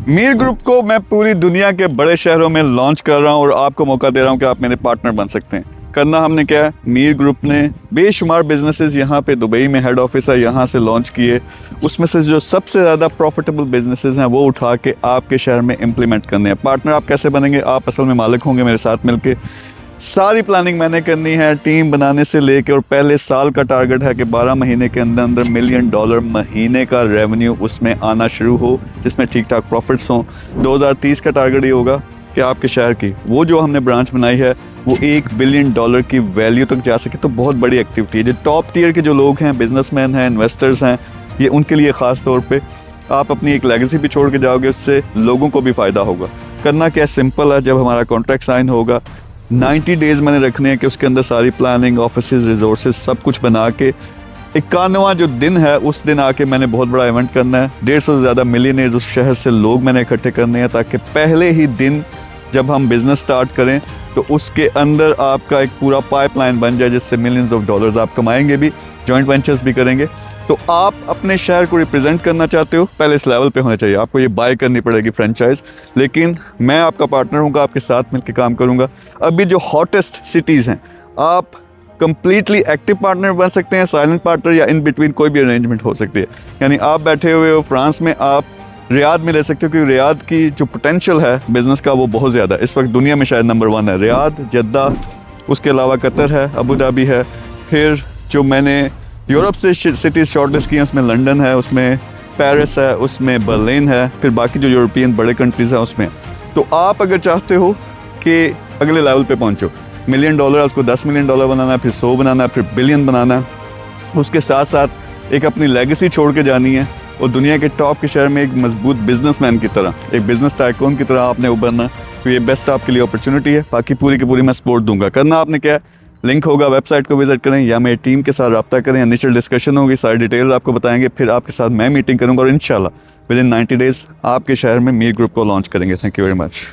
Mir group को मैं पूरी दुनिया के बड़े शहरों में लॉन्च कर रहा हूँ और आपको मौका दे रहा हूँ कि आप मेरे पार्टनर बन सकते हैं। करना हमने क्या है, मीर ग्रुप ने बेशुमार बिजनेसेस यहाँ पे दुबई में हेड ऑफिस है, यहाँ से लॉन्च किए। उसमें से जो सबसे ज़्यादा प्रॉफिटेबल बिजनेसेस हैं वो उठा के आपके शहर में इम्प्लीमेंट करने हैं। पार्टनर आप कैसे बनेंगे, आप असल में मालिक होंगे मेरे साथ मिलके। सारी प्लानिंग मैंने करनी है, टीम बनाने से लेके, और पहले साल का टारगेट है कि 12 महीने के अंदर अंदर $1 मिलियन महीने का रेवेन्यू उसमें आना शुरू हो, जिसमें ठीक ठाक प्रॉफिट्स हों। 2030 का टारगेट ये होगा कि आपके शहर की वो जो हमने ब्रांच बनाई है वो $1 बिलियन की वैल्यू तक जा सके। तो बहुत बड़ी एक्टिविटी है। जो टॉप टियर के जो लोग हैं, बिजनेसमैन हैं, इन्वेस्टर्स हैं, ये उनके लिए ख़ास तौर पे आप अपनी एक लेगेसी भी छोड़ के जाओगे, उससे लोगों को भी फ़ायदा होगा। करना क्या सिंपल है, जब हमारा कॉन्ट्रैक्ट साइन होगा 90 डेज़ मैंने रखने हैं कि उसके अंदर सारी प्लानिंग, ऑफिसेज, रिसोर्सेज सब कुछ बना के 91वां जो दिन है उस दिन आके मैंने बहुत बड़ा इवेंट करना है। 150 से ज़्यादा मिलियनेयर्स उस शहर से लोग मैंने इकट्ठे करने हैं, ताकि पहले ही दिन जब हम बिज़नेस स्टार्ट करें तो उसके अंदर आपका एक पूरा पाइपलाइन बन जाए, जिससे $मिलियंस आप कमाएंगे भी, जॉइंट वेंचर्स भी करेंगे। तो आप अपने शहर को रिप्रेजेंट करना चाहते हो, पहले इस लेवल पे होना चाहिए। आपको ये बाय करनी पड़ेगी फ्रेंचाइज, लेकिन मैं आपका पार्टनर हूँगा, आपके साथ मिलकर काम करूँगा। अभी जो हॉटेस्ट सिटीज़ हैं, आप कंप्लीटली एक्टिव पार्टनर बन सकते हैं, साइलेंट पार्टनर, या इन बिटवीन कोई भी अरेंजमेंट हो सकती है। यानी आप बैठे हुए हो फ्रांस में, आप रियाद में ले सकते हो, क्योंकि रियाद की जो पोटेंशियल है बिज़नेस का वो बहुत ज़्यादा है। इस वक्त दुनिया में शायद नंबर 1 है रियाद, जद्दा, उसके अलावा कतर है, अबू धाबी है। फिर जो मैंने यूरोप से सिटीज़ शॉर्टलिस्ट की हैं उसमें लंदन है, उसमें पेरिस है, उसमें बर्लिन है, फिर बाकी जो यूरोपियन बड़े कंट्रीज़ हैं उसमें। तो आप अगर चाहते हो कि अगले लेवल पे पहुंचो, $1 मिलियन, उसको $10 मिलियन बनाना है, फिर 100 बनाना है, फिर बिलियन बनाना है, उसके साथ साथ एक अपनी लेगेसी छोड़ के जानी है, और दुनिया के टॉप के शहर में एक मजबूत बिजनेसमैन की तरह, एक बिजनेस टाइकून की तरह आपने उभरना। तो ये बेस्ट आपके लिए अपॉर्चुनिटी है। बाकी पूरी की पूरी मैं सपोर्ट दूंगा। करना आपने क्या है, लिंक होगा, वेबसाइट को विजिट करें या मेरी टीम के साथ रब्ता करें, इनिशियल डिस्कशन होगी, सारी डिटेल्स आपको बताएंगे, फिर आपके साथ मैं मीटिंग करूंगा और इंशाल्लाह विद इन 90 डेज़ आपके शहर में मीर ग्रुप को लॉन्च करेंगे। Thank you very much.